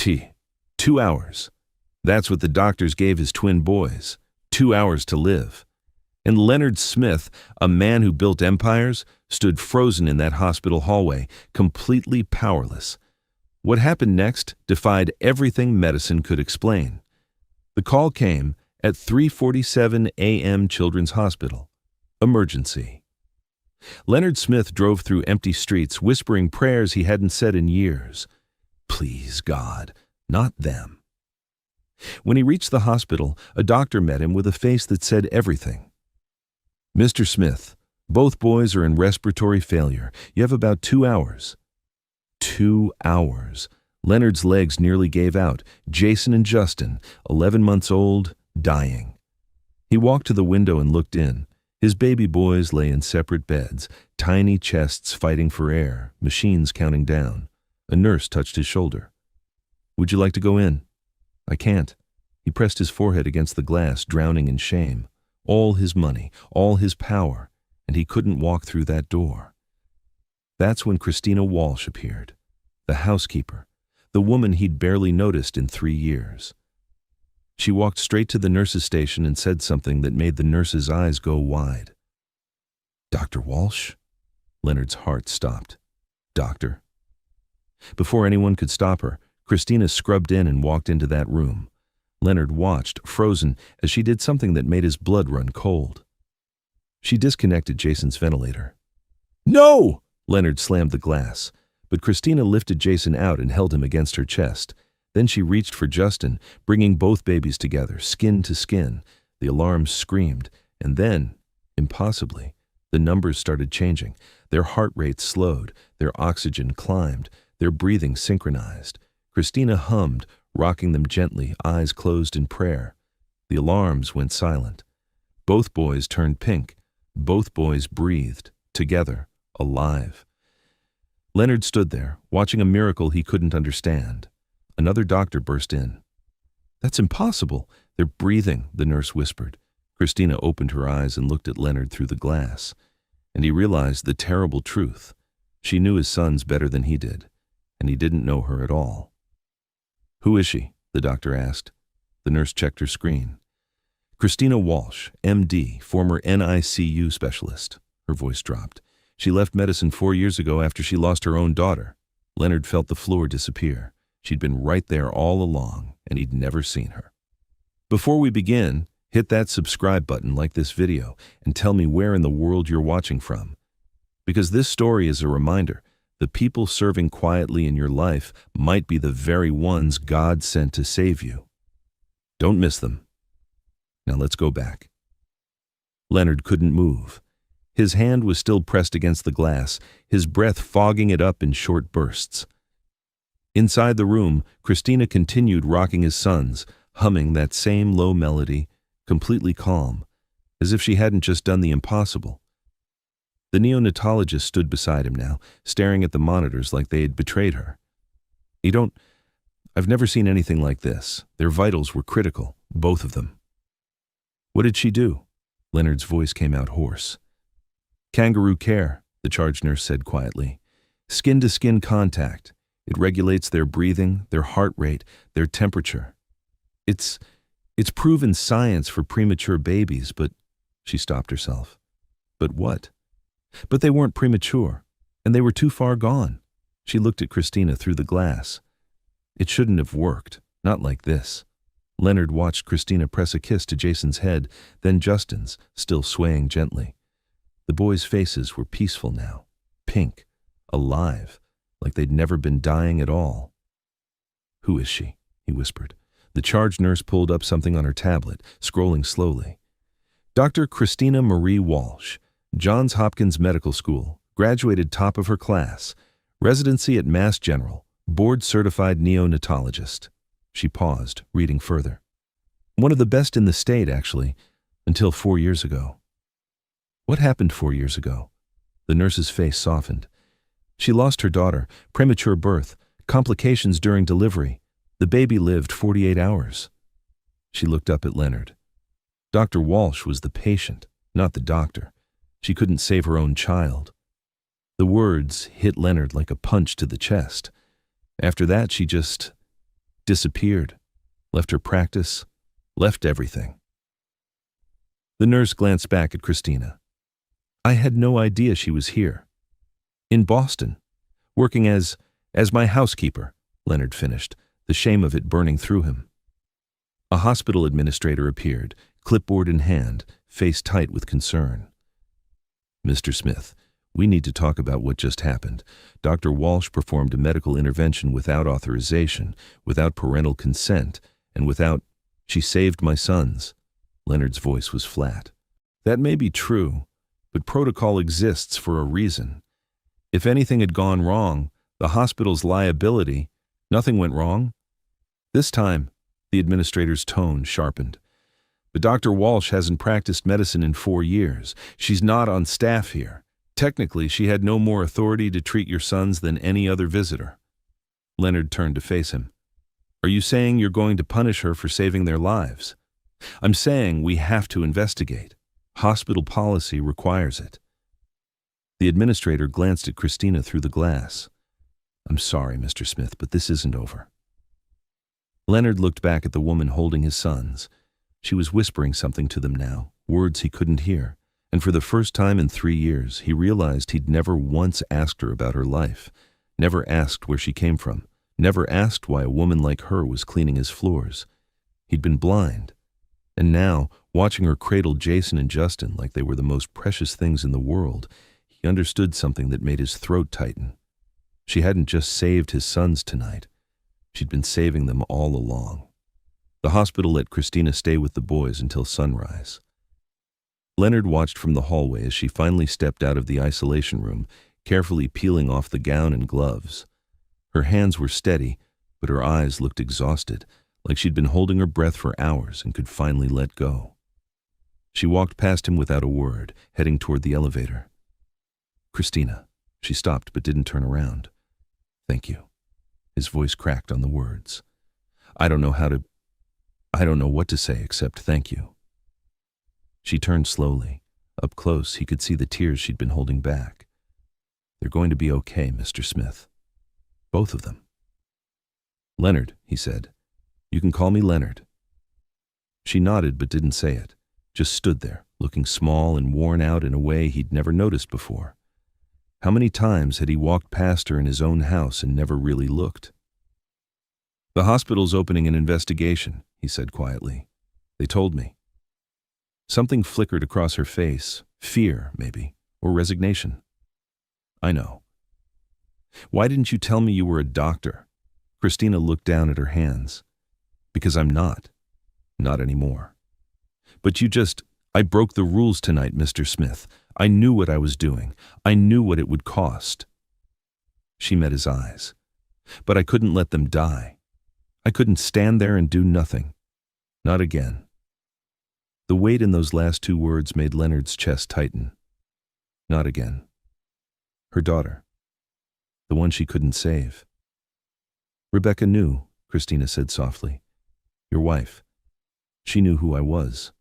T. 2 hours. That's what the doctors gave his twin boys. 2 hours to live. And Leonard Smith, a man who built empires, stood frozen in that hospital hallway, completely powerless. What happened next defied everything medicine could explain. The call came at 3:47 a.m. Children's Hospital. Emergency. Leonard Smith drove through empty streets, whispering prayers he hadn't said in years. Please, God, not them. When he reached the hospital, a doctor met him with a face that said everything. Mr. Smith, both boys are in respiratory failure. You have about 2 hours. 2 hours. Leonard's legs nearly gave out. Jason and Justin, 11 months old, dying. He walked to the window and looked in. His baby boys lay in separate beds, tiny chests fighting for air, machines counting down. A nurse touched his shoulder. Would you like to go in? I can't. He pressed his forehead against the glass, drowning in shame. All his money, all his power, and he couldn't walk through that door. That's when Christina Walsh appeared, the housekeeper, the woman he'd barely noticed in 3 years. She walked straight to the nurse's station and said something that made the nurse's eyes go wide. Dr. Walsh? Leonard's heart stopped. Doctor? Before anyone could stop her, Christina scrubbed in and walked into that room. Leonard watched, frozen, as she did something that made his blood run cold. She disconnected Jason's ventilator. No! Leonard slammed the glass, but Christina lifted Jason out and held him against her chest. Then she reached for Justin, bringing both babies together, skin to skin. The alarms screamed, and then, impossibly, the numbers started changing. Their heart rates slowed, their oxygen climbed, their breathing synchronized. Christina hummed, rocking them gently, eyes closed in prayer. The alarms went silent. Both boys turned pink. Both boys breathed, together, alive. Leonard stood there, watching a miracle he couldn't understand. Another doctor burst in. That's impossible. They're breathing, the nurse whispered. Christina opened her eyes and looked at Leonard through the glass. And he realized the terrible truth. She knew his sons better than he did, and he didn't know her at all. Who is she? The doctor asked. The nurse checked her screen. Christina Walsh, MD, former NICU specialist. Her voice dropped. She left medicine 4 years ago after she lost her own daughter. Leonard felt the floor disappear. She'd been right there all along, and he'd never seen her. Before we begin, hit that subscribe button like this video and tell me where in the world you're watching from. Because this story is a reminder, the people serving quietly in your life might be the very ones God sent to save you. Don't miss them. Now let's go back. Leonard couldn't move. His hand was still pressed against the glass, his breath fogging it up in short bursts. Inside the room, Christina continued rocking his sons, humming that same low melody, completely calm, as if she hadn't just done the impossible. The neonatologist stood beside him now, staring at the monitors like they had betrayed her. I've never seen anything like this. Their vitals were critical, both of them. What did she do? Leonard's voice came out hoarse. Kangaroo care, the charge nurse said quietly. Skin-to-skin contact. It regulates their breathing, their heart rate, their temperature. It's proven science for premature babies, but... She stopped herself. But what? But they weren't premature, and they were too far gone. She looked at Christina through the glass. It shouldn't have worked, not like this. Leonard watched Christina press a kiss to Jason's head, then Justin's, still swaying gently. The boys' faces were peaceful now, pink, alive, like they'd never been dying at all. Who is she? He whispered. The charge nurse pulled up something on her tablet, scrolling slowly. Dr. Christina Marie Walsh, Johns Hopkins Medical School, graduated top of her class, residency at Mass General, board-certified neonatologist. She paused, reading further. One of the best in the state, actually, until 4 years ago. What happened 4 years ago? The nurse's face softened. She lost her daughter, premature birth, complications during delivery. The baby lived 48 hours. She looked up at Leonard. Dr. Walsh was the patient, not the doctor. She couldn't save her own child. The words hit Leonard like a punch to the chest. After that, she just... disappeared, left her practice, left everything. The nurse glanced back at Christina. I had no idea she was here. In Boston, working as my housekeeper, Leonard finished, the shame of it burning through him. A hospital administrator appeared, clipboard in hand, face tight with concern. Mr. Smith, we need to talk about what just happened. Dr. Walsh performed a medical intervention without authorization, without parental consent, and without... She saved my sons. Leonard's voice was flat. That may be true, but protocol exists for a reason. If anything had gone wrong, the hospital's liability, nothing went wrong. This time, the administrator's tone sharpened. But Dr. Walsh hasn't practiced medicine in 4 years. She's not on staff here. Technically, she had no more authority to treat your sons than any other visitor. Leonard turned to face him. Are you saying you're going to punish her for saving their lives? I'm saying we have to investigate. Hospital policy requires it. The administrator glanced at Christina through the glass. I'm sorry, Mr. Smith, but this isn't over. Leonard looked back at the woman holding his sons. She was whispering something to them now, words he couldn't hear. And for the first time in 3 years, he realized he'd never once asked her about her life, never asked where she came from, never asked why a woman like her was cleaning his floors. He'd been blind. And now, watching her cradle Jason and Justin like they were the most precious things in the world, he understood something that made his throat tighten. She hadn't just saved his sons tonight. She'd been saving them all along. The hospital let Christina stay with the boys until sunrise. Leonard watched from the hallway as she finally stepped out of the isolation room, carefully peeling off the gown and gloves. Her hands were steady, but her eyes looked exhausted, like she'd been holding her breath for hours and could finally let go. She walked past him without a word, heading toward the elevator. Christina. She stopped but didn't turn around. Thank you. His voice cracked on the words. I don't know what to say except thank you. She turned slowly. Up close, he could see the tears she'd been holding back. They're going to be okay, Mr. Smith. Both of them. Leonard, he said. You can call me Leonard. She nodded but didn't say it, just stood there, looking small and worn out in a way he'd never noticed before. How many times had he walked past her in his own house and never really looked? The hospital's opening an investigation, he said quietly. They told me. Something flickered across her face, fear, maybe, or resignation. I know. Why didn't you tell me you were a doctor? Christina looked down at her hands. Because I'm not. Not anymore. But I broke the rules tonight, Mr. Smith. I knew what I was doing. I knew what it would cost. She met his eyes. But I couldn't let them die. I couldn't stand there and do nothing. Not again. The weight in those last 2 words made Leonard's chest tighten. Not again. Her daughter. The one she couldn't save. Rebecca knew, Christina said softly. Your wife. She knew who I was,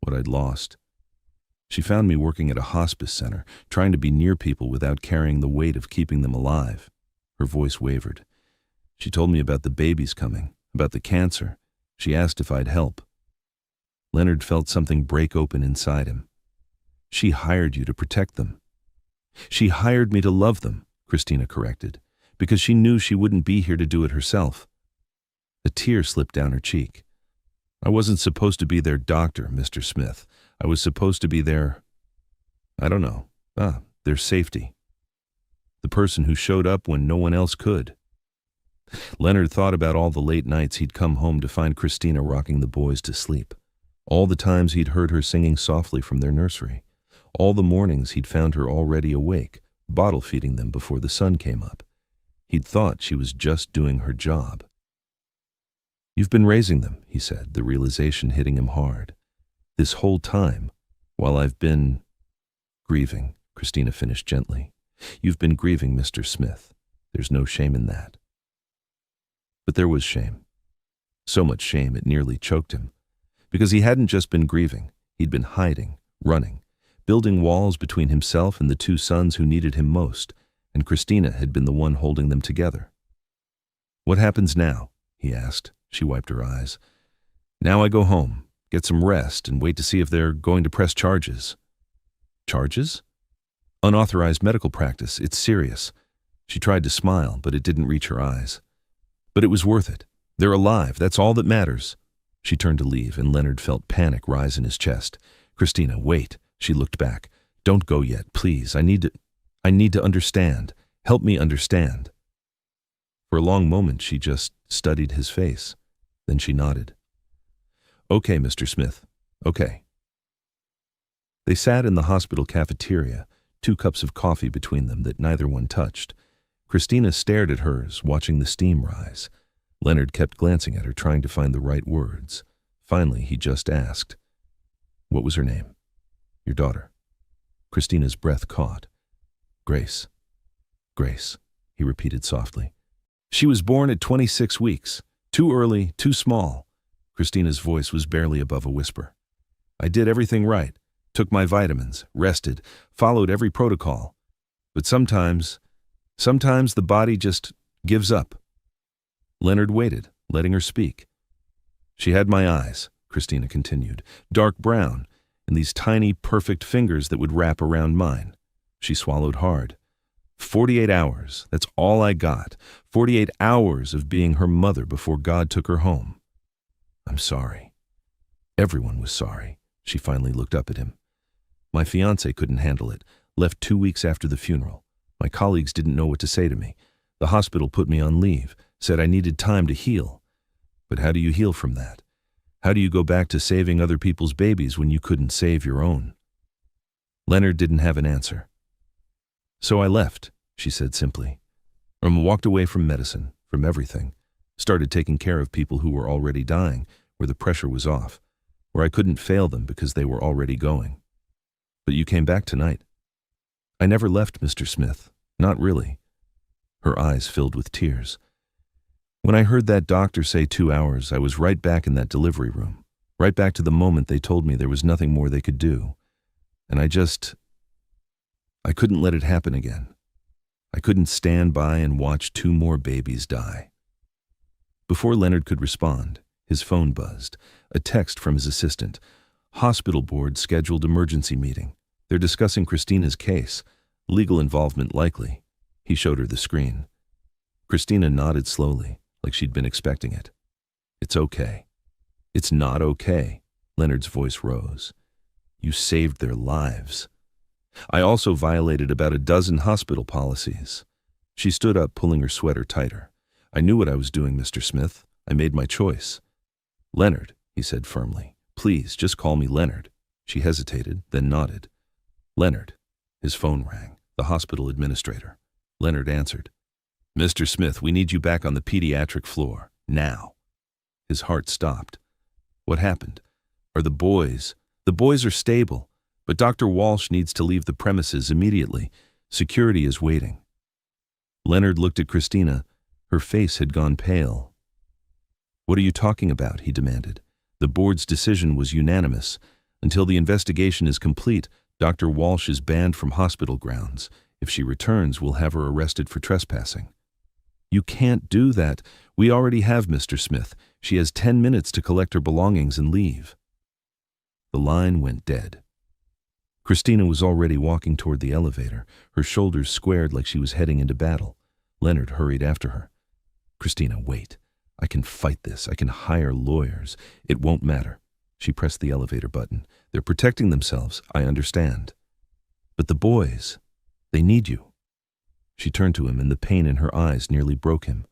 what I'd lost. She found me working at a hospice center, trying to be near people without carrying the weight of keeping them alive. Her voice wavered. She told me about the babies coming, about the cancer. She asked if I'd help. Leonard felt something break open inside him. She hired you to protect them. She hired me to love them, Christina corrected, because she knew she wouldn't be here to do it herself. A tear slipped down her cheek. I wasn't supposed to be their doctor, Mr. Smith. I was supposed to be their safety. The person who showed up when no one else could. Leonard thought about all the late nights he'd come home to find Christina rocking the boys to sleep. All the times he'd heard her singing softly from their nursery. All the mornings he'd found her already awake, bottle feeding them before the sun came up. He'd thought she was just doing her job. You've been raising them, he said, the realization hitting him hard. This whole time, while I've been grieving, Christina finished gently. You've been grieving, Mr. Smith. There's no shame in that. But there was shame. So much shame it nearly choked him. Because he hadn't just been grieving, he'd been hiding, running, building walls between himself and the 2 sons who needed him most, and Christina had been the one holding them together. What happens now? He asked. She wiped her eyes. Now I go home, get some rest, and wait to see if they're going to press charges. Charges? Unauthorized medical practice. It's serious. She tried to smile, but it didn't reach her eyes. But it was worth it. They're alive. That's all that matters. She turned to leave, and Leonard felt panic rise in his chest. Christina, wait. She looked back. Don't go yet, please. I need to understand. Help me understand. For a long moment, she just studied his face. Then she nodded. Okay, Mr. Smith. Okay. They sat in the hospital cafeteria, 2 cups of coffee between them that neither one touched. Christina stared at hers, watching the steam rise. Leonard kept glancing at her, trying to find the right words. Finally, he just asked, "What was her name?" "Your daughter." Christina's breath caught. "Grace. Grace," he repeated softly. "She was born at 26 weeks. Too early, too small." Christina's voice was barely above a whisper. "I did everything right. Took my vitamins, rested, followed every protocol. But sometimes the body just gives up." Leonard waited, letting her speak. "She had my eyes," Christina continued, "dark brown, and these tiny, perfect fingers that would wrap around mine." She swallowed hard. 48 hours, that's all I got. 48 hours of being her mother before God took her home. "I'm sorry." Everyone was sorry. She finally looked up at him. "My fiancé couldn't handle it, left 2 weeks after the funeral. My colleagues didn't know what to say to me. The hospital put me on leave, said I needed time to heal. But how do you heal from that? How do you go back to saving other people's babies when you couldn't save your own?" Leonard didn't have an answer. "So I left," she said simply. Walked away from medicine, from everything. Started taking care of people who were already dying, where the pressure was off, where I couldn't fail them because they were already going. But you came back tonight." "I never left, Mr. Smith. Not really." Her eyes filled with tears. "When I heard that doctor say 2 hours, I was right back in that delivery room, right back to the moment they told me there was nothing more they could do. And I couldn't let it happen again. I couldn't stand by and watch 2 more babies die." Before Leonard could respond, his phone buzzed. A text from his assistant. "Hospital board scheduled emergency meeting. They're discussing Christina's case. Legal involvement likely." He showed her the screen. Christina nodded slowly, like she'd been expecting it. "It's okay." "It's not okay." Leonard's voice rose. "You saved their lives. I also violated about a dozen hospital policies." She stood up, pulling her sweater tighter. "I knew what I was doing, Mr. Smith. I made my choice." "Leonard," he said firmly. "Please, just call me Leonard." She hesitated, then nodded. "Leonard." His phone rang. The hospital administrator. Leonard answered. "Mr. Smith, we need you back on the pediatric floor. Now." His heart stopped. "What happened? Are the boys? The boys are stable, but Dr. Walsh needs to leave the premises immediately. Security is waiting." Leonard looked at Christina. Her face had gone pale. "What are you talking about?" he demanded. "The board's decision was unanimous. Until the investigation is complete, Dr. Walsh is banned from hospital grounds. If she returns, we'll have her arrested for trespassing." "You can't do that. We already have, Mr. Smith. She has 10 minutes to collect her belongings and leave." The line went dead. Christina was already walking toward the elevator, her shoulders squared like she was heading into battle. Leonard hurried after her. "Christina, wait. I can fight this. I can hire lawyers. It won't matter." She pressed the elevator button. "They're protecting themselves. I understand. But the boys, they need you." She turned to him, and the pain in her eyes nearly broke him.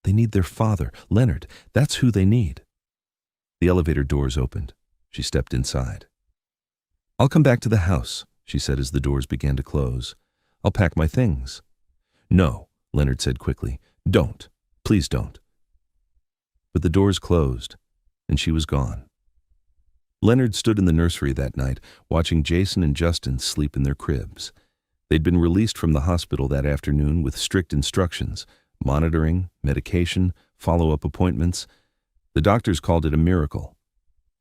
"They need their father. Leonard, that's who they need." The elevator doors opened. She stepped inside. "I'll come back to the house," she said as the doors began to close. "I'll pack my things." "No," Leonard said quickly. "Don't. Please don't." But the doors closed, and she was gone. Leonard stood in the nursery that night, watching Jason and Justin sleep in their cribs. They'd been released from the hospital that afternoon with strict instructions, monitoring, medication, follow-up appointments. The doctors called it a miracle.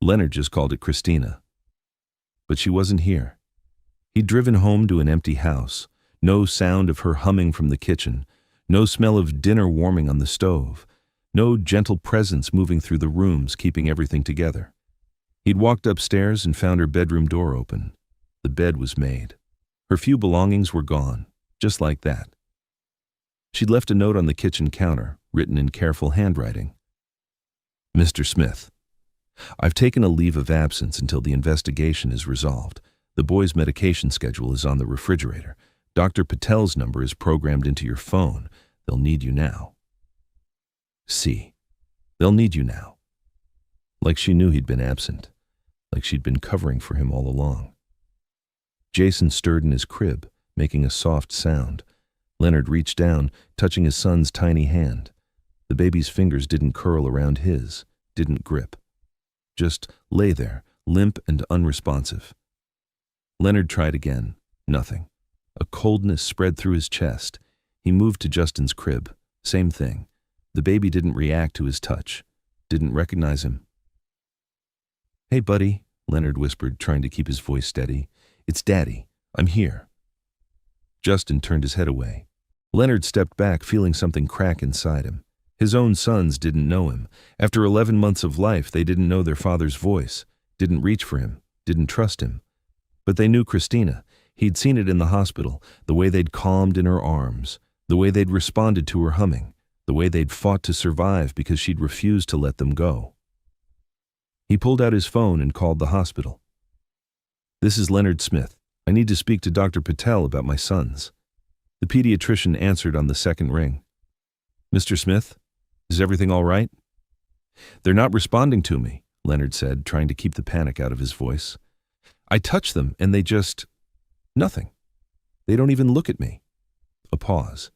Leonard just called it Christina. But she wasn't here. He'd driven home to an empty house, no sound of her humming from the kitchen, no smell of dinner warming on the stove, No gentle presence moving through the rooms, keeping everything together. He'd walked upstairs and found her bedroom door open. The bed was made. Her few belongings were gone, just like that. She'd left a note on the kitchen counter, written in careful handwriting. Mr. Smith, I've taken a leave of absence until the investigation is resolved. The boy's medication schedule is on the refrigerator. Dr. Patel's number is programmed into your phone. They'll need you now. C. They'll need you now. Like she knew he'd been absent. Like she'd been covering for him all along. Jason stirred in his crib, making a soft sound. Leonard reached down, touching his son's tiny hand. The baby's fingers didn't curl around his, didn't grip. Just lay there, limp and unresponsive. Leonard tried again. Nothing. A coldness spread through his chest. He moved to Justin's crib. Same thing. The baby didn't react to his touch. Didn't recognize him. Hey, buddy, Leonard whispered, trying to keep his voice steady. It's Daddy. I'm here. Justin turned his head away. Leonard stepped back, feeling something crack inside him. His own sons didn't know him. After 11 months of life, they didn't know their father's voice, didn't reach for him, didn't trust him. But they knew Christina. He'd seen it in the hospital, the way they'd calmed in her arms, the way they'd responded to her humming, the way they'd fought to survive because she'd refused to let them go. He pulled out his phone and called the hospital. This is Leonard Smith. I need to speak to Dr. Patel about my sons. The pediatrician answered on the second ring. Mr. Smith, is everything all right? They're not responding to me, Leonard said, trying to keep the panic out of his voice. I touch them and they just... nothing. They don't even look at me. A pause.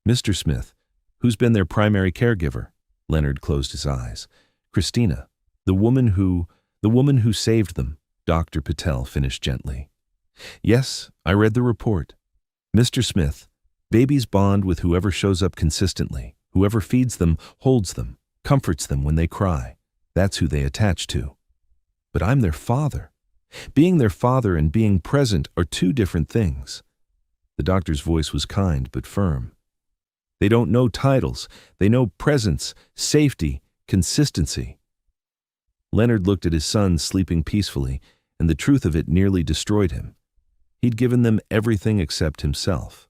Mr. Smith, who's been their primary caregiver? Leonard closed his eyes. Christina, the woman who saved them, Dr. Patel finished gently. Yes, I read the report. Mr. Smith, babies bond with whoever shows up consistently, whoever feeds them, holds them, comforts them when they cry. That's who they attach to. But I'm their father. Being their father and being present are two different things. The doctor's voice was kind but firm. They don't know titles. They know presence, safety, consistency. Leonard looked at his sons sleeping peacefully, and the truth of it nearly destroyed him. He'd given them everything except himself.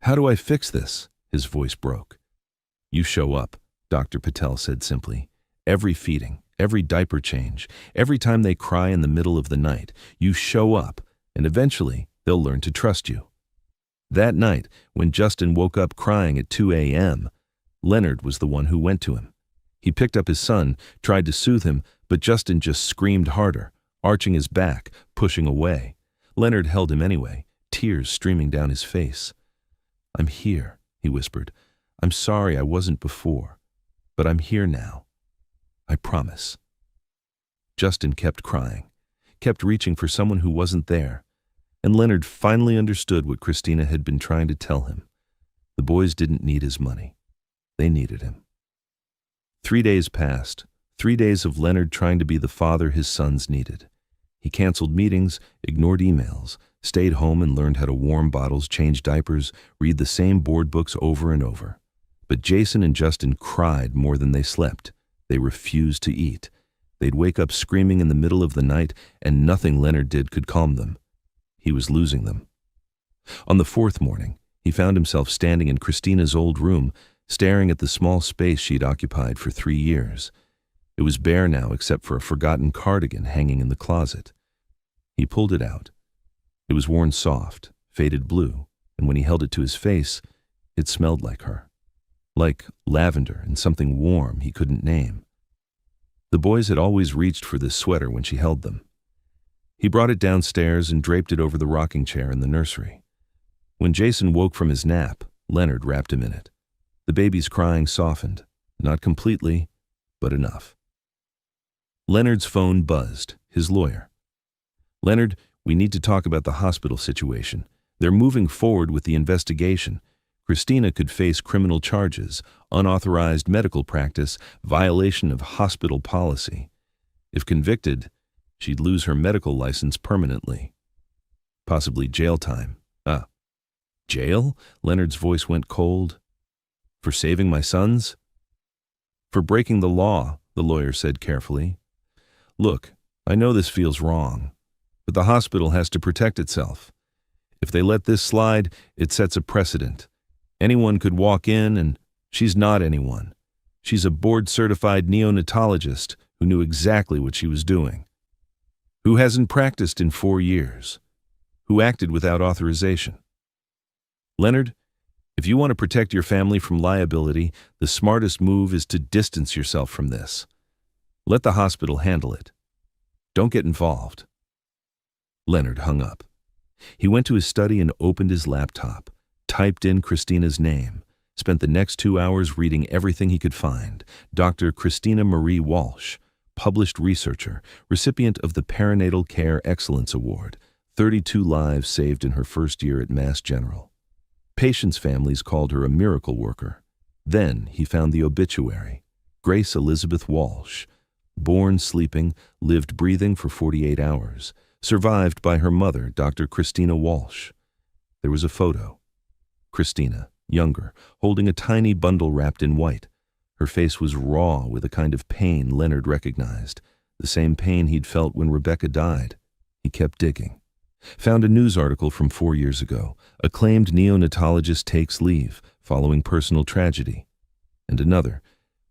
How do I fix this? His voice broke. You show up, Dr. Patel said simply. Every feeding, every diaper change, every time they cry in the middle of the night, you show up, and eventually they'll learn to trust you. That night, when Justin woke up crying at 2 a.m., Leonard was the one who went to him. He picked up his son, tried to soothe him, but Justin just screamed harder, arching his back, pushing away. Leonard held him anyway, tears streaming down his face. I'm here, he whispered. I'm sorry I wasn't before, but I'm here now. I promise. Justin kept crying, kept reaching for someone who wasn't there, and Leonard finally understood what Christina had been trying to tell him. The boys didn't need his money. They needed him. 3 days passed, 3 days of Leonard trying to be the father his sons needed. He canceled meetings, ignored emails, stayed home and learned how to warm bottles, change diapers, read the same board books over and over. But Jason and Justin cried more than they slept. They refused to eat. They'd wake up screaming in the middle of the night, and nothing Leonard did could calm them. He was losing them. On the 4th morning, he found himself standing in Christina's old room, staring at the small space she'd occupied for 3 years. It was bare now except for a forgotten cardigan hanging in the closet. He pulled it out. It was worn soft, faded blue, and when he held it to his face, it smelled like her. Like lavender and something warm he couldn't name. The boys had always reached for this sweater when she held them. He brought it downstairs and draped it over the rocking chair in the nursery. When Jason woke from his nap, Leonard wrapped him in it. The baby's crying softened, not completely, but enough. Leonard's phone buzzed, his lawyer. Leonard, we need to talk about the hospital situation. They're moving forward with the investigation. Christina could face criminal charges, unauthorized medical practice, violation of hospital policy. If convicted, she'd lose her medical license permanently. Possibly jail time. Jail? Leonard's voice went cold. For saving my sons? For breaking the law, the lawyer said carefully. Look, I know this feels wrong, but the hospital has to protect itself. If they let this slide, it sets a precedent. Anyone could walk in, and she's not anyone. She's a board-certified neonatologist who knew exactly what she was doing, who hasn't practiced in 4 years, who acted without authorization. Leonard, if you want to protect your family from liability, the smartest move is to distance yourself from this. Let the hospital handle it. Don't get involved. Leonard hung up. He went to his study and opened his laptop, typed in Christina's name, spent the next 2 hours reading everything he could find. Dr. Christina Marie Walsh, published researcher, recipient of the Perinatal Care Excellence Award, 32 lives saved in her first year at Mass General. Patients' families called her a miracle worker. Then he found the obituary. Grace Elizabeth Walsh, born sleeping, lived breathing for 48 hours, survived by her mother, Dr. Christina Walsh. There was a photo. Christina, younger, holding a tiny bundle wrapped in white. Her face was raw with a kind of pain Leonard recognized, the same pain he'd felt when Rebecca died. He kept digging. Found a news article from 4 years ago. Acclaimed neonatologist takes leave following personal tragedy. And another.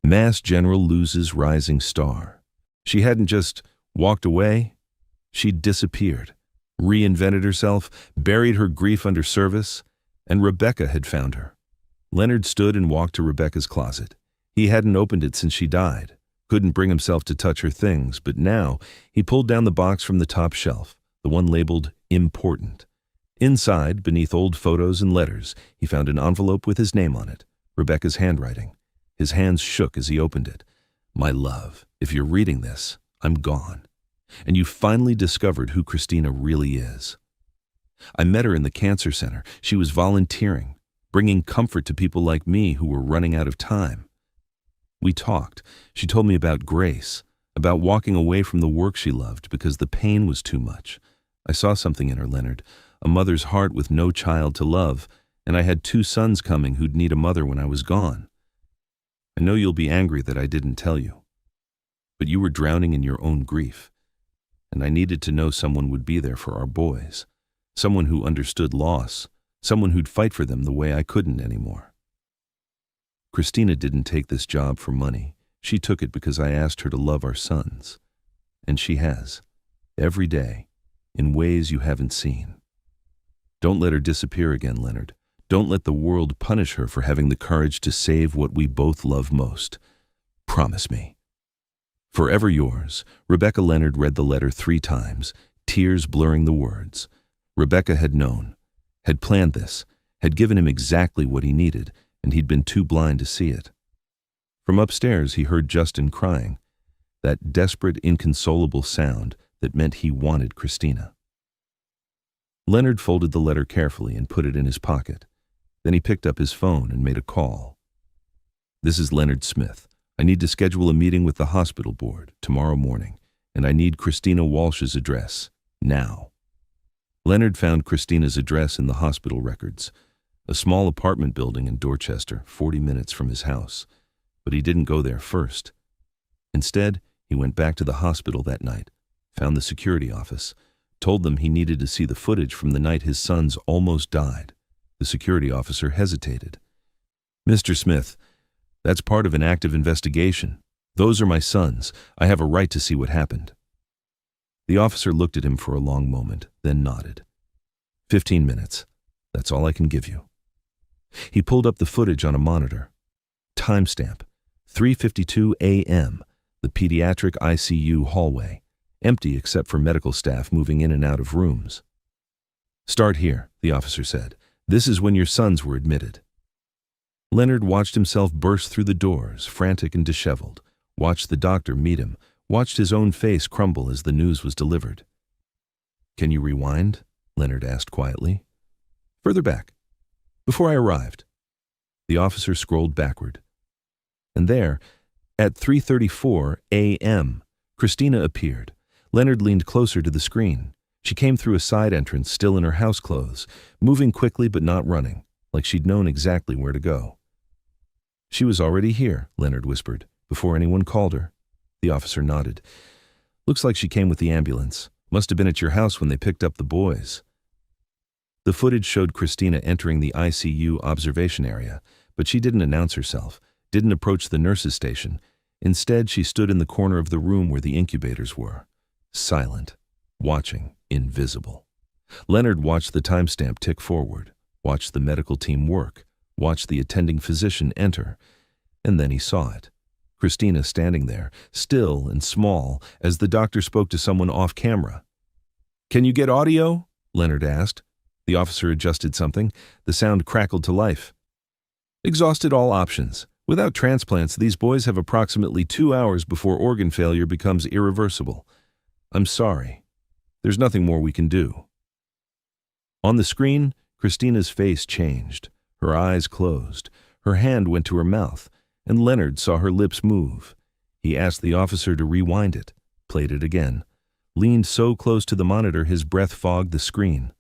Mass General loses rising star. She hadn't just walked away. She'd disappeared, reinvented herself, buried her grief under service, and Rebecca had found her. Leonard stood and walked to Rebecca's closet. He hadn't opened it since she died, couldn't bring himself to touch her things, but now he pulled down the box from the top shelf, the one labeled Important. Inside, beneath old photos and letters, he found an envelope with his name on it, Rebecca's handwriting. His hands shook as he opened it. My love, if you're reading this, I'm gone. And you finally discovered who Christina really is. I met her in the cancer center. She was volunteering, bringing comfort to people like me who were running out of time. We talked. She told me about Grace, about walking away from the work she loved because the pain was too much. I saw something in her, Leonard, a mother's heart with no child to love, and I had 2 sons coming who'd need a mother when I was gone. I know you'll be angry that I didn't tell you, but you were drowning in your own grief, and I needed to know someone would be there for our boys, someone who understood loss, someone who'd fight for them the way I couldn't anymore. Christina didn't take this job for money. She took it because I asked her to love our sons, and she has, every day, in ways you haven't seen. Don't let her disappear again, Leonard. Don't let the world punish her for having the courage to save what we both love most. Promise me. Forever yours, Rebecca. Leonard read the letter 3 times, tears blurring the words. Rebecca had known, had planned this, had given him exactly what he needed, and he'd been too blind to see it. From upstairs he heard Justin crying, that desperate, inconsolable sound that meant he wanted Christina. Leonard folded the letter carefully and put it in his pocket. Then he picked up his phone and made a call. This is Leonard Smith. I need to schedule a meeting with the hospital board tomorrow morning, and I need Christina Walsh's address, now. Leonard found Christina's address in the hospital records, a small apartment building in Dorchester, 40 minutes from his house. But he didn't go there first. Instead, he went back to the hospital that night, found the security office, told them he needed to see the footage from the night his sons almost died. The security officer hesitated. Mr. Smith, that's part of an active investigation. Those are my sons. I have a right to see what happened. The officer looked at him for a long moment, then nodded. 15 minutes. That's all I can give you. He pulled up the footage on a monitor. Timestamp, 3:52 a.m., the pediatric ICU hallway, empty except for medical staff moving in and out of rooms. Start here, the officer said. This is when your sons were admitted. Leonard watched himself burst through the doors, frantic and disheveled, watched the doctor meet him, watched his own face crumble as the news was delivered. Can you rewind? Leonard asked quietly. Further back. Before I arrived. The officer scrolled backward. And there, at 3:34 a.m., Christina appeared. Leonard leaned closer to the screen. She came through a side entrance, still in her house clothes, moving quickly but not running, like she'd known exactly where to go. She was already here, Leonard whispered. Before anyone called her. The officer nodded. Looks like she came with the ambulance. Must have been at your house when they picked up the boys. The footage showed Christina entering the ICU observation area, but she didn't announce herself, didn't approach the nurse's station. Instead, she stood in the corner of the room where the incubators were, silent, watching, invisible. Leonard watched the timestamp tick forward, watched the medical team work, watched the attending physician enter, and then he saw it. Christina standing there, still and small, as the doctor spoke to someone off camera. "Can you get audio?" Leonard asked. The officer adjusted something. The sound crackled to life. "Exhausted all options. Without transplants, these boys have approximately 2 hours before organ failure becomes irreversible. I'm sorry. There's nothing more we can do." On the screen, Christina's face changed. Her eyes closed. Her hand went to her mouth, and Leonard saw her lips move. He asked the officer to rewind it, played it again, leaned so close to the monitor his breath fogged the screen.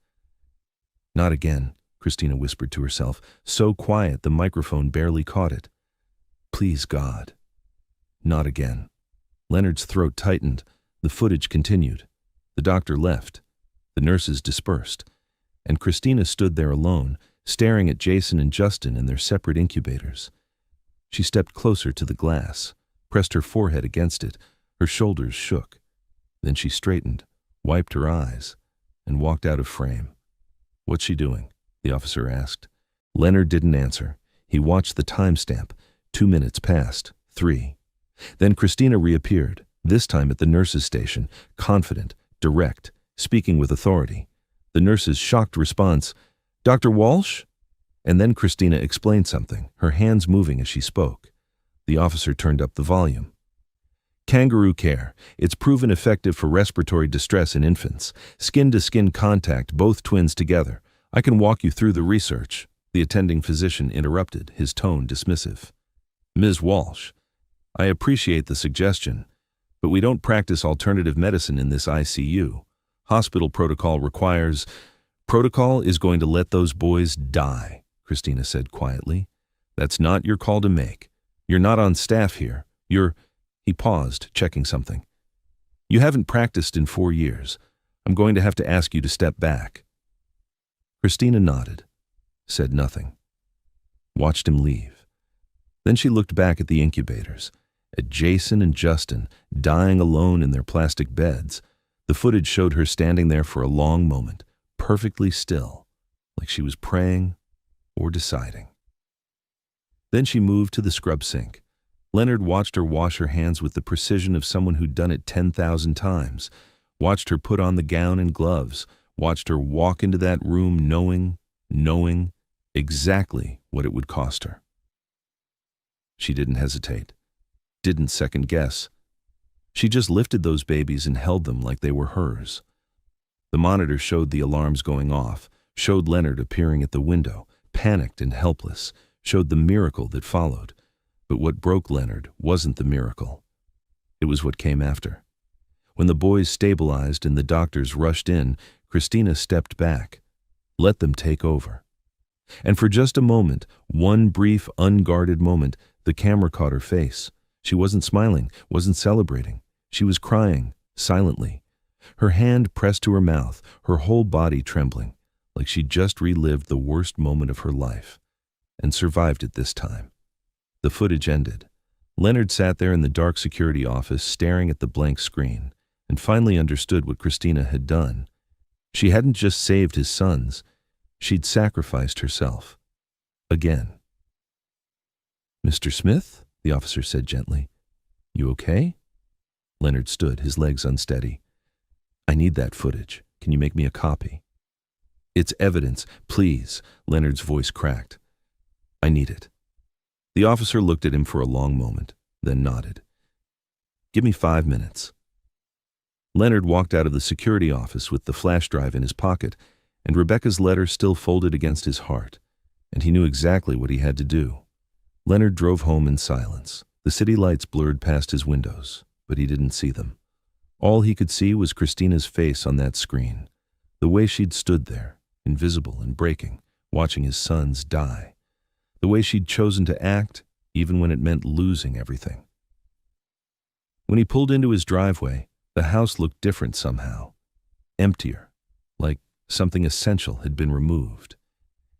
"Not again," Christina whispered to herself, so quiet the microphone barely caught it. "Please, God." Not again. Leonard's throat tightened. The footage continued. The doctor left. The nurses dispersed. And Christina stood there alone, staring at Jason and Justin in their separate incubators. She stepped closer to the glass, pressed her forehead against it. Her shoulders shook. Then she straightened, wiped her eyes, and walked out of frame. "What's she doing?" the officer asked. Leonard didn't answer. He watched the timestamp. 2 minutes passed, 3. Then Christina reappeared, this time at the nurse's station, confident, direct, speaking with authority. The nurse's shocked response, "Dr. Walsh?" And then Christina explained something, her hands moving as she spoke. The officer turned up the volume. "Kangaroo care. It's proven effective for respiratory distress in infants. Skin-to-skin contact, both twins together. I can walk you through the research." The attending physician interrupted, his tone dismissive. "Ms. Walsh, I appreciate the suggestion, but we don't practice alternative medicine in this ICU. Hospital protocol requires—" "Protocol is going to let those boys die," Christina said quietly. "That's not your call to make. You're not on staff here. He paused, checking something. "You haven't practiced in 4 years. I'm going to have to ask you to step back." Christina nodded, said nothing, watched him leave. Then she looked back at the incubators, at Jason and Justin dying alone in their plastic beds. The footage showed her standing there for a long moment, perfectly still, like she was praying or deciding. Then she moved to the scrub sink. Leonard watched her wash her hands with the precision of someone who'd done it 10,000 times, watched her put on the gown and gloves, watched her walk into that room knowing exactly what it would cost her. She didn't hesitate, didn't second guess. She just lifted those babies and held them like they were hers. The monitor showed the alarms going off, showed Leonard appearing at the window, panicked and helpless, showed the miracle that followed. But what broke Leonard wasn't the miracle. It was what came after. When the boys stabilized and the doctors rushed in, Christina stepped back, let them take over. And for just a moment, one brief, unguarded moment, the camera caught her face. She wasn't smiling, wasn't celebrating. She was crying, silently. Her hand pressed to her mouth, her whole body trembling, like she'd just relived the worst moment of her life, and survived it this time. The footage ended. Leonard sat there in the dark security office staring at the blank screen, and finally understood what Christina had done. She hadn't just saved his sons, she'd sacrificed herself. Again. "Mr. Smith?" the officer said gently. "You okay?" Leonard stood, his legs unsteady. "I need that footage. Can you make me a copy?" "It's evidence, please," Leonard's voice cracked. "I need it." The officer looked at him for a long moment, then nodded. "Give me 5 minutes." Leonard walked out of the security office with the flash drive in his pocket, and Rebecca's letter still folded against his heart, and he knew exactly what he had to do. Leonard drove home in silence. The city lights blurred past his windows, but he didn't see them. All he could see was Christina's face on that screen, the way she'd stood there, invisible and breaking, watching his sons die. The way she'd chosen to act, even when it meant losing everything. When he pulled into his driveway, the house looked different somehow. Emptier, like something essential had been removed.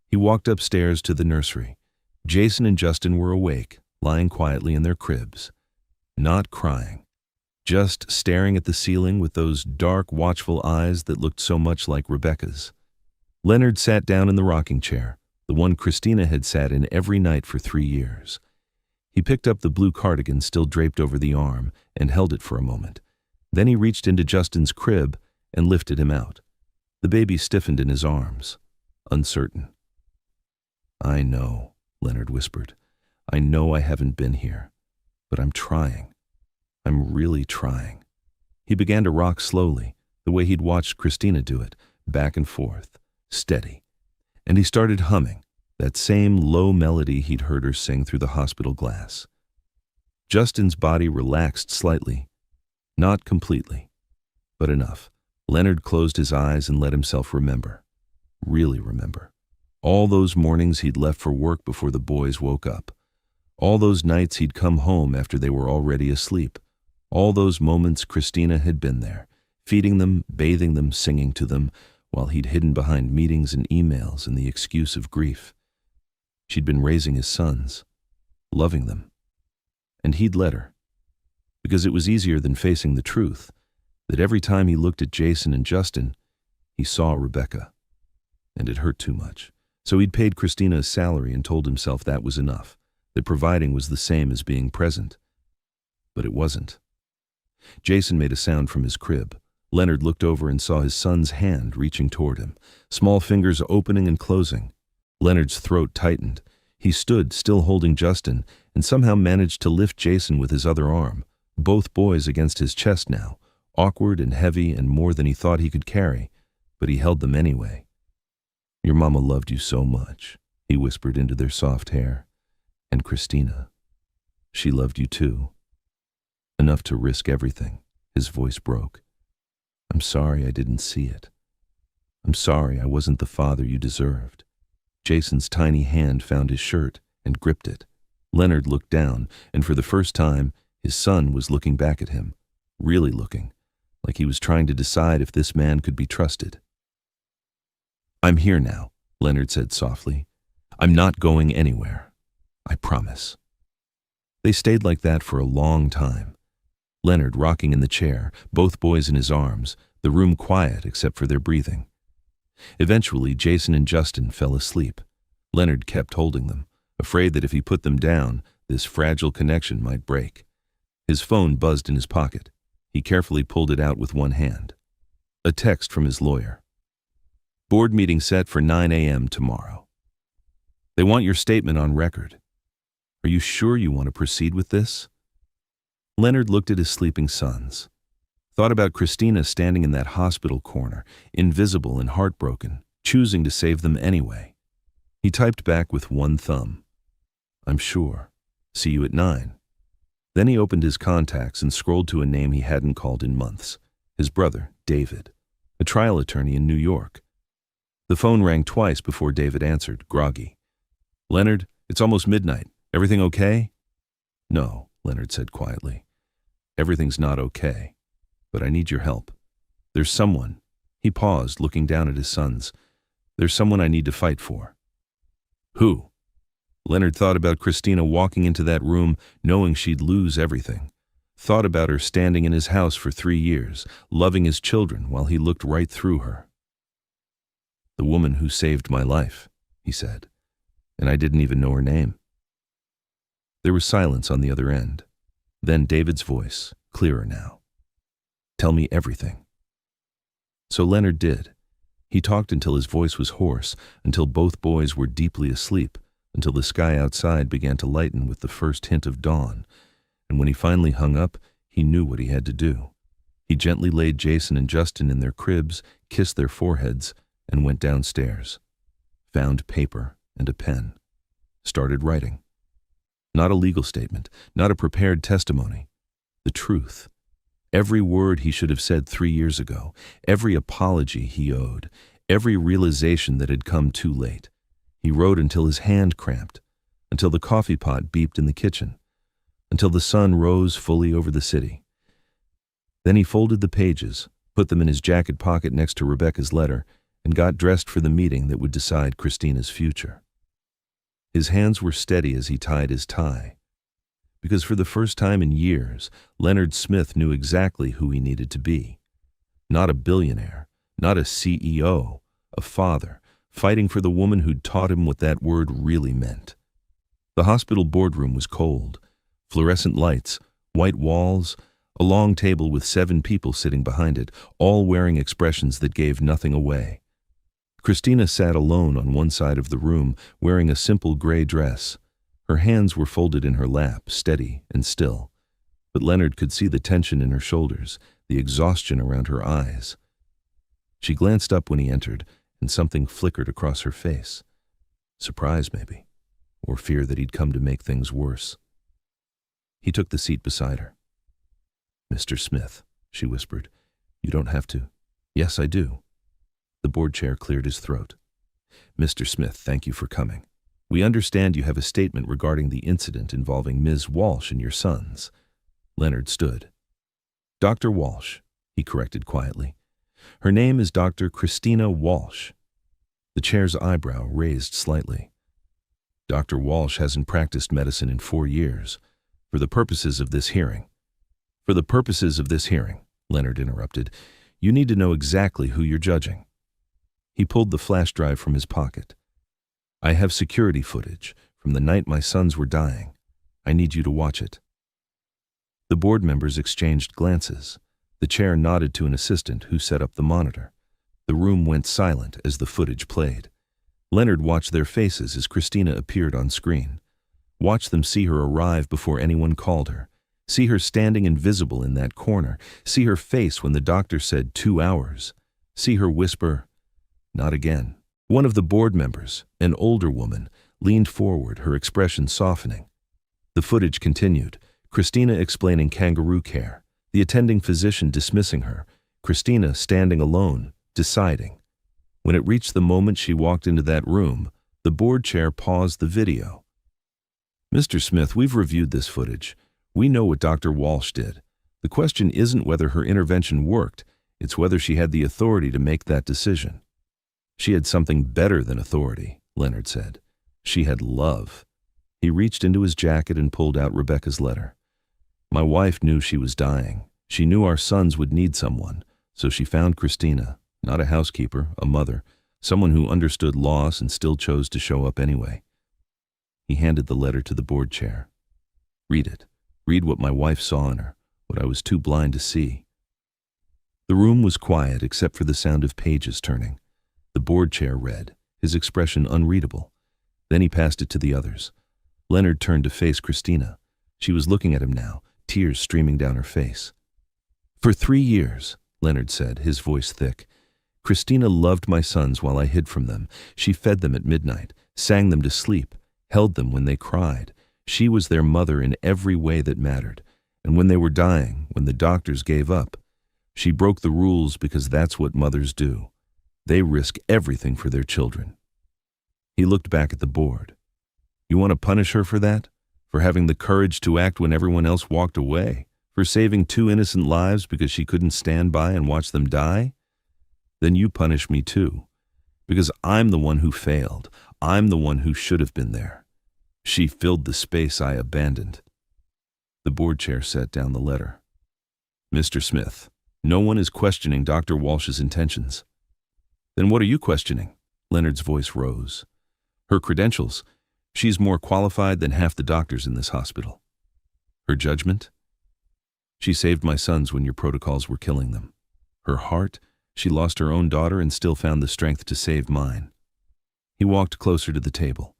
He walked upstairs to the nursery. Jason and Justin were awake, lying quietly in their cribs. Not crying, just staring at the ceiling with those dark, watchful eyes that looked so much like Rebecca's. Leonard sat down in the rocking chair, the one Christina had sat in every night for 3 years. He picked up the blue cardigan still draped over the arm and held it for a moment. Then he reached into Justin's crib and lifted him out. The baby stiffened in his arms, uncertain. "I know," Leonard whispered. "I know I haven't been here, but I'm trying. I'm really trying." He began to rock slowly, the way he'd watched Christina do it, back and forth, steady. And he started humming, that same low melody he'd heard her sing through the hospital glass. Justin's body relaxed slightly, not completely, but enough. Leonard closed his eyes and let himself remember, really remember. All those mornings he'd left for work before the boys woke up. All those nights he'd come home after they were already asleep. All those moments Christina had been there, feeding them, bathing them, singing to them, while he'd hidden behind meetings and emails and the excuse of grief. She'd been raising his sons, loving them. And he'd let her, because it was easier than facing the truth, that every time he looked at Jason and Justin, he saw Rebecca. And it hurt too much. So he'd paid Christina a salary and told himself that was enough, that providing was the same as being present. But it wasn't. Jason made a sound from his crib. Leonard looked over and saw his son's hand reaching toward him, small fingers opening and closing. Leonard's throat tightened. He stood, still holding Justin, and somehow managed to lift Jason with his other arm, both boys against his chest now, awkward and heavy and more than he thought he could carry, but he held them anyway. "Your mama loved you so much," he whispered into their soft hair. "And Christina, she loved you too. Enough to risk everything." His voice broke. "I'm sorry I didn't see it. I'm sorry I wasn't the father you deserved." Jason's tiny hand found his shirt and gripped it. Leonard looked down, and for the first time, his son was looking back at him, really looking, like he was trying to decide if this man could be trusted. "I'm here now," Leonard said softly. "I'm not going anywhere. I promise." They stayed like that for a long time. Leonard rocking in the chair, both boys in his arms, the room quiet except for their breathing. Eventually, Jason and Justin fell asleep. Leonard kept holding them, afraid that if he put them down, this fragile connection might break. His phone buzzed in his pocket. He carefully pulled it out with one hand. A text from his lawyer. "Board meeting set for 9 a.m. tomorrow. They want your statement on record. Are you sure you want to proceed with this?" Leonard looked at his sleeping sons, thought about Christina standing in that hospital corner, invisible and heartbroken, choosing to save them anyway. He typed back with one thumb. "I'm sure. See you at 9. Then he opened his contacts and scrolled to a name he hadn't called in months. His brother, David, a trial attorney in New York. The phone rang twice before David answered, groggy. "Leonard, it's almost midnight. Everything okay?" "No," Leonard said quietly. "Everything's not okay, but I need your help. There's someone." He paused, looking down at his sons. "There's someone I need to fight for." "Who?" Leonard thought about Christina walking into that room knowing she'd lose everything. Thought about her standing in his house for 3 years, loving his children while he looked right through her. "The woman who saved my life," he said, "and I didn't even know her name." There was silence on the other end. Then David's voice, clearer now. "Tell me everything." So Leonard did. He talked until his voice was hoarse, until both boys were deeply asleep, until the sky outside began to lighten with the first hint of dawn. And when he finally hung up, he knew what he had to do. He gently laid Jason and Justin in their cribs, kissed their foreheads, and went downstairs. Found paper and a pen. Started writing. Not a legal statement, not a prepared testimony. The truth. Every word he should have said 3 years ago, every apology he owed, every realization that had come too late. He wrote until his hand cramped, until the coffee pot beeped in the kitchen, until the sun rose fully over the city. Then he folded the pages, put them in his jacket pocket next to Rebecca's letter, and got dressed for the meeting that would decide Christina's future. His hands were steady as he tied his tie, because for the first time in years, Leonard Smith knew exactly who he needed to be. Not a billionaire, not a CEO, a father, fighting for the woman who'd taught him what that word really meant. The hospital boardroom was cold. Fluorescent lights, white walls, a long table with 7 people sitting behind it, all wearing expressions that gave nothing away. Christina sat alone on one side of the room, wearing a simple gray dress. Her hands were folded in her lap, steady and still. But Leonard could see the tension in her shoulders, the exhaustion around her eyes. She glanced up when he entered, and something flickered across her face. Surprise, maybe, or fear that he'd come to make things worse. He took the seat beside her. "Mr. Smith," she whispered, "you don't have to." "Yes, I do." The board chair cleared his throat. "Mr. Smith, thank you for coming. We understand you have a statement regarding the incident involving Ms. Walsh and your sons." Leonard stood. "Dr. Walsh," he corrected quietly. "Her name is Dr. Christina Walsh." The chair's eyebrow raised slightly. "Dr. Walsh hasn't practiced medicine in 4 years. For the purposes of this hearing." "For the purposes of this hearing," Leonard interrupted, "you need to know exactly who you're judging." He pulled the flash drive from his pocket. "I have security footage from the night my sons were dying. I need you to watch it." The board members exchanged glances. The chair nodded to an assistant who set up the monitor. The room went silent as the footage played. Leonard watched their faces as Christina appeared on screen. Watched them see her arrive before anyone called her. See her standing invisible in that corner. See her face when the doctor said 2 hours. See her whisper, "Not again." One of the board members, an older woman, leaned forward, her expression softening. The footage continued, Christina explaining kangaroo care, the attending physician dismissing her, Christina standing alone, deciding. When it reached the moment she walked into that room, the board chair paused the video. "Mr. Smith, we've reviewed this footage. We know what Dr. Walsh did. The question isn't whether her intervention worked, it's whether she had the authority to make that decision." "She had something better than authority," Leonard said. "She had love." He reached into his jacket and pulled out Rebecca's letter. "My wife knew she was dying. She knew our sons would need someone, so she found Christina, not a housekeeper, a mother, someone who understood loss and still chose to show up anyway." He handed the letter to the board chair. "Read it. Read what my wife saw in her, what I was too blind to see." The room was quiet except for the sound of pages turning. The board chair read, his expression unreadable. Then he passed it to the others. Leonard turned to face Christina. She was looking at him now, tears streaming down her face. "For 3 years," Leonard said, his voice thick, "Christina loved my sons while I hid from them. She fed them at midnight, sang them to sleep, held them when they cried. She was their mother in every way that mattered. And when they were dying, when the doctors gave up, she broke the rules because that's what mothers do. They risk everything for their children." He looked back at the board. "You want to punish her for that? For having the courage to act when everyone else walked away? For saving 2 innocent lives because she couldn't stand by and watch them die? Then you punish me too. Because I'm the one who failed. I'm the one who should have been there. She filled the space I abandoned." The board chair set down the letter. "Mr. Smith, no one is questioning Dr. Walsh's intentions." "Then what are you questioning?" Leonard's voice rose. "Her credentials. She's more qualified than half the doctors in this hospital." "Her judgment?" "She saved my sons when your protocols were killing them." "Her heart? She lost her own daughter and still found the strength to save mine." He walked closer to the table.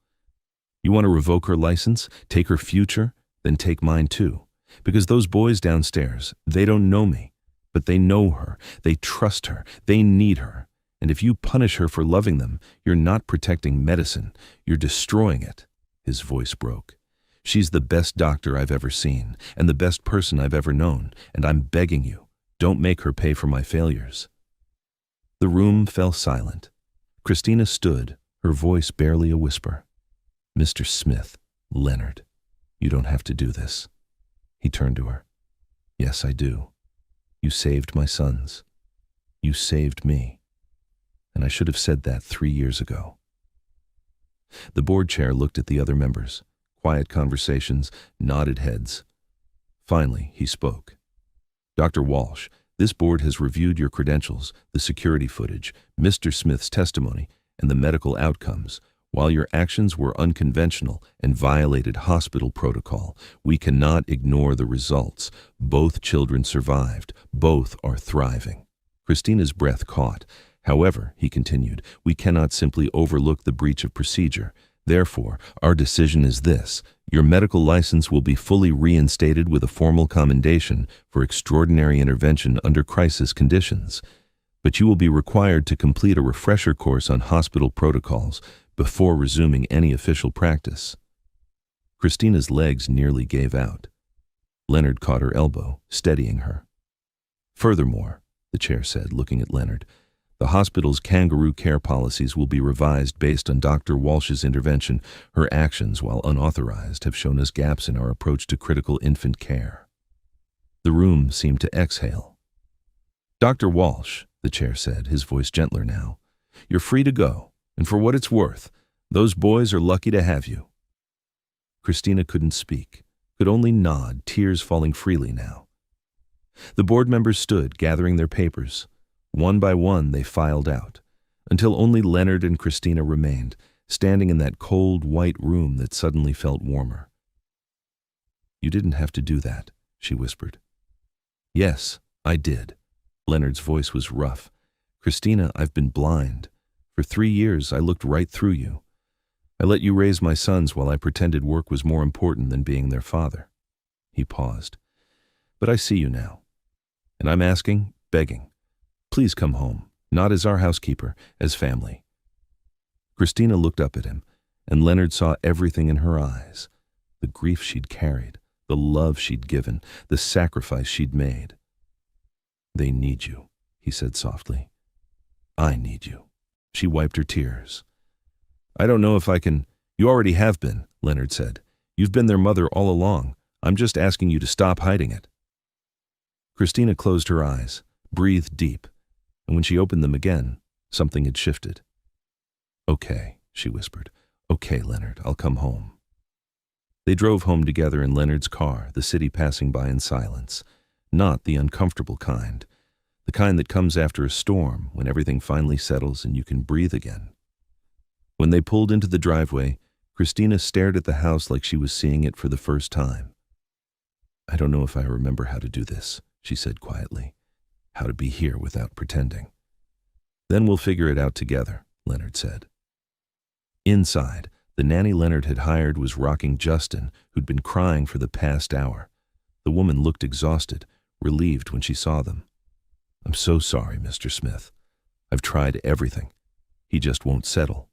"You want to revoke her license, take her future, then take mine too. Because those boys downstairs, they don't know me, but they know her, they trust her, they need her. And if you punish her for loving them, you're not protecting medicine, you're destroying it." His voice broke. "She's the best doctor I've ever seen, and the best person I've ever known, and I'm begging you, don't make her pay for my failures." The room fell silent. Christina stood, her voice barely a whisper. "Mr. Smith, Leonard, you don't have to do this." He turned to her. "Yes, I do. You saved my sons. You saved me. And I should have said that 3 years ago. The board chair looked at the other members. Quiet conversations, nodded heads. Finally, he spoke. Dr. Walsh, this board has reviewed your credentials, the security footage, Mr. Smith's testimony, and the medical outcomes. While your actions were unconventional and violated hospital protocol, we cannot ignore the results. Both children survived. Both are thriving. Christina's breath caught. However, he continued, we cannot simply overlook the breach of procedure. Therefore, our decision is this. Your medical license will be fully reinstated with a formal commendation for extraordinary intervention under crisis conditions. But you will be required to complete a refresher course on hospital protocols before resuming any official practice. Christina's legs nearly gave out. Leonard caught her elbow, steadying her. Furthermore, the chair said, looking at Leonard, the hospital's kangaroo care policies will be revised based on Dr. Walsh's intervention. Her actions, while unauthorized, have shown us gaps in our approach to critical infant care. The room seemed to exhale. Dr. Walsh, the chair said, his voice gentler now, you're free to go, and for what it's worth, those boys are lucky to have you. Christina couldn't speak, could only nod, tears falling freely now. The board members stood, gathering their papers. One by one, they filed out, until only Leonard and Christina remained, standing in that cold, white room that suddenly felt warmer. You didn't have to do that, she whispered. Yes, I did. Leonard's voice was rough. Christina, I've been blind. For 3 years, I looked right through you. I let you raise my sons while I pretended work was more important than being their father. He paused. But I see you now. And I'm asking, begging. Please come home, not as our housekeeper, as family. Christina looked up at him, and Leonard saw everything in her eyes. The grief she'd carried, the love she'd given, the sacrifice she'd made. They need you, he said softly. I need you. She wiped her tears. I don't know if I can. You already have been, Leonard said. You've been their mother all along. I'm just asking you to stop hiding it. Christina closed her eyes, breathed deep, and when she opened them again, something had shifted. Okay, she whispered. Okay, Leonard, I'll come home. They drove home together in Leonard's car, the city passing by in silence. Not the uncomfortable kind. The kind that comes after a storm, when everything finally settles and you can breathe again. When they pulled into the driveway, Christina stared at the house like she was seeing it for the first time. I don't know if I remember how to do this, she said quietly. How to be here without pretending. Then we'll figure it out together, Leonard said. Inside, the nanny Leonard had hired was rocking Justin, who'd been crying for the past hour. The woman looked exhausted, relieved when she saw them. I'm so sorry, Mr. Smith. I've tried everything. He just won't settle.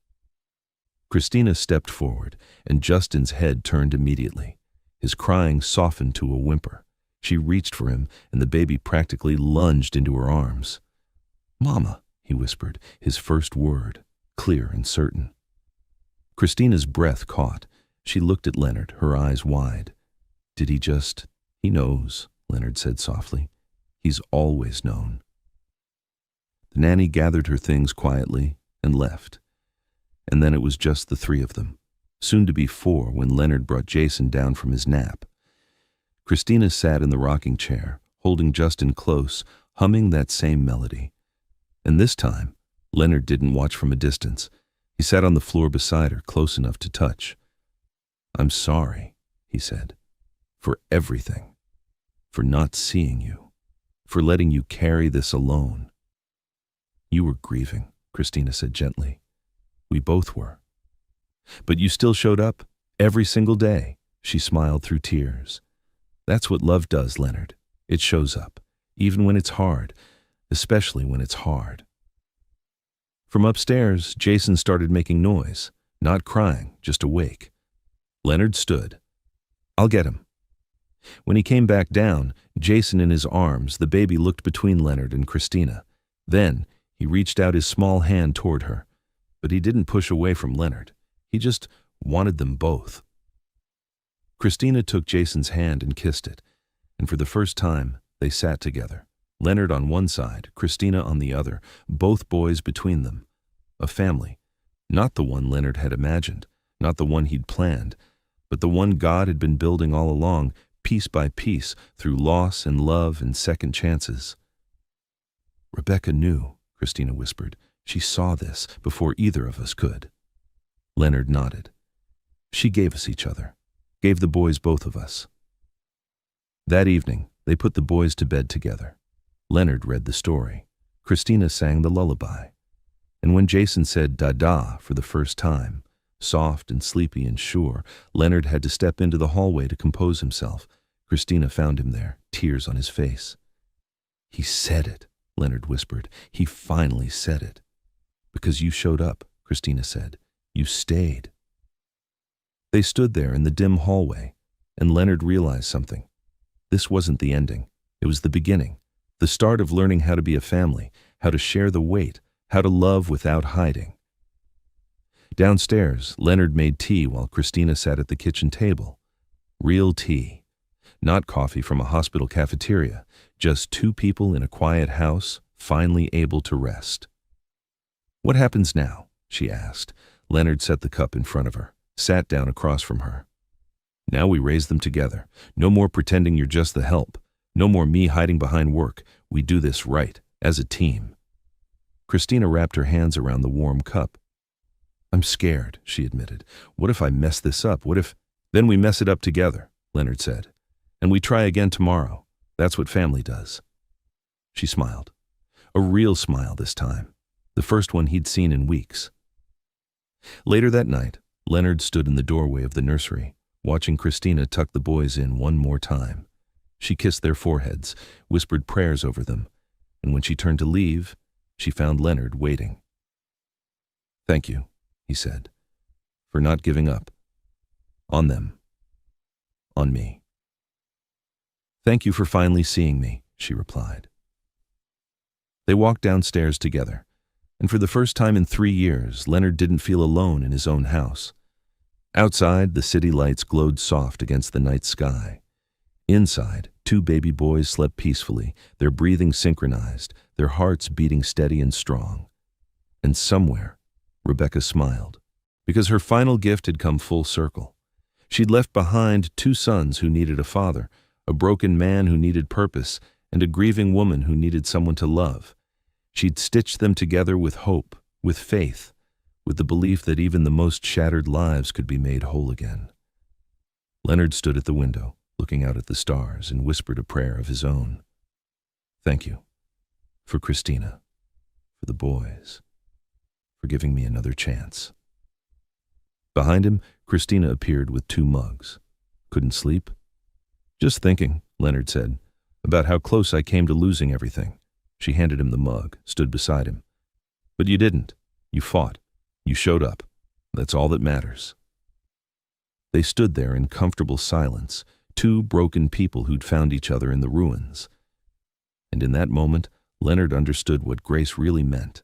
Christina stepped forward, and Justin's head turned immediately. His crying softened to a whimper. She reached for him, and the baby practically lunged into her arms. Mama, he whispered, his first word, clear and certain. Christina's breath caught. She looked at Leonard, her eyes wide. Did he just... He knows, Leonard said softly. He's always known. The nanny gathered her things quietly and left. And then it was just the 3 of them, soon to be 4 when Leonard brought Jason down from his nap. Christina sat in the rocking chair, holding Justin close, humming that same melody. And this time, Leonard didn't watch from a distance. He sat on the floor beside her, close enough to touch. I'm sorry, he said, for everything, for not seeing you, for letting you carry this alone. You were grieving, Christina said gently. We both were. But you still showed up, every single day, she smiled through tears. That's what love does, Leonard. It shows up, even when it's hard, especially when it's hard. From upstairs, Jason started making noise, not crying, just awake. Leonard stood. I'll get him. When he came back down, Jason in his arms, the baby looked between Leonard and Christina. Then, he reached out his small hand toward her. But he didn't push away from Leonard. He just wanted them both. Christina took Jason's hand and kissed it, and for the first time, they sat together, Leonard on one side, Christina on the other, both boys between them. A family. Not the one Leonard had imagined, not the one he'd planned, but the one God had been building all along, piece by piece, through loss and love and second chances. Rebecca knew, Christina whispered. She saw this before either of us could. Leonard nodded. She gave us each other, gave the boys both of us. That evening, they put the boys to bed together. Leonard read the story. Christina sang the lullaby. And when Jason said "da-da" for the first time, soft and sleepy and sure, Leonard had to step into the hallway to compose himself. Christina found him there, tears on his face. "He said it," Leonard whispered. "He finally said it." "Because you showed up," Christina said. "You stayed." They stood there in the dim hallway, and Leonard realized something. This wasn't the ending. It was the beginning, the start of learning how to be a family, how to share the weight, how to love without hiding. Downstairs, Leonard made tea while Christina sat at the kitchen table. Real tea. Not coffee from a hospital cafeteria, just two people in a quiet house, finally able to rest. "What happens now?" she asked. Leonard set the cup in front of her, sat down across from her. "Now we raise them together. No more pretending you're just the help. No more me hiding behind work. We do this right, as a team." Christina wrapped her hands around the warm cup. "I'm scared," she admitted. "What if I mess this up? What if—" "Then we mess it up together," Leonard said. "And we try again tomorrow. That's what family does." She smiled. A real smile this time. The first one he'd seen in weeks. Later that night, Leonard stood in the doorway of the nursery, watching Christina tuck the boys in one more time. She kissed their foreheads, whispered prayers over them, and when she turned to leave, she found Leonard waiting. "Thank you," he said, "for not giving up. On them. On me." "Thank you for finally seeing me," she replied. They walked downstairs together, and for the first time in 3 years, Leonard didn't feel alone in his own house. Outside, the city lights glowed soft against the night sky. Inside, 2 baby boys slept peacefully, their breathing synchronized, their hearts beating steady and strong. And somewhere, Rebecca smiled, because her final gift had come full circle. She'd left behind 2 sons who needed a father, a broken man who needed purpose, and a grieving woman who needed someone to love. She'd stitched them together with hope, with faith, with the belief that even the most shattered lives could be made whole again. Leonard stood at the window, looking out at the stars, and whispered a prayer of his own. "Thank you. For Christina. For the boys. For giving me another chance." Behind him, Christina appeared with 2 mugs. "Couldn't sleep?" "Just thinking," Leonard said, "about how close I came to losing everything." She handed him the mug, stood beside him. "But you didn't. You fought. You showed up. That's all that matters." They stood there in comfortable silence, 2 broken people who'd found each other in the ruins. And in that moment, Leonard understood what grace really meant.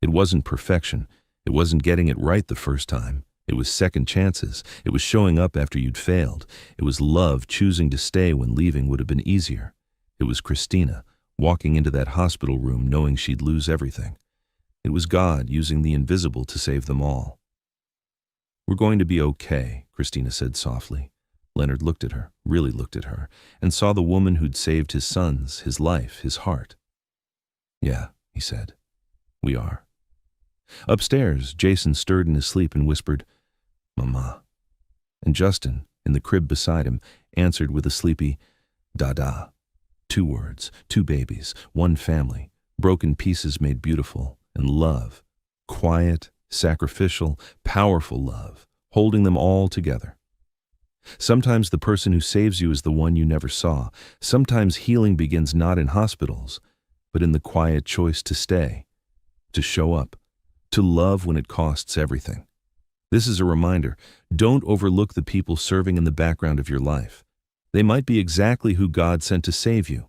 It wasn't perfection. It wasn't getting it right the first time. It was second chances. It was showing up after you'd failed. It was love choosing to stay when leaving would have been easier. It was Christina walking into that hospital room knowing she'd lose everything. It was God using the invisible to save them all. "We're going to be okay," Christina said softly. Leonard looked at her, really looked at her, and saw the woman who'd saved his sons, his life, his heart. "Yeah," he said. "We are." Upstairs, Jason stirred in his sleep and whispered, "Mama." And Justin, in the crib beside him, answered with a sleepy, "Da-da." 2 words, 2 babies, 1 family, broken pieces made beautiful, and love, quiet, sacrificial, powerful love, holding them all together. Sometimes the person who saves you is the one you never saw. Sometimes healing begins not in hospitals, but in the quiet choice to stay, to show up, to love when it costs everything. This is a reminder. Don't overlook the people serving in the background of your life. They might be exactly who God sent to save you.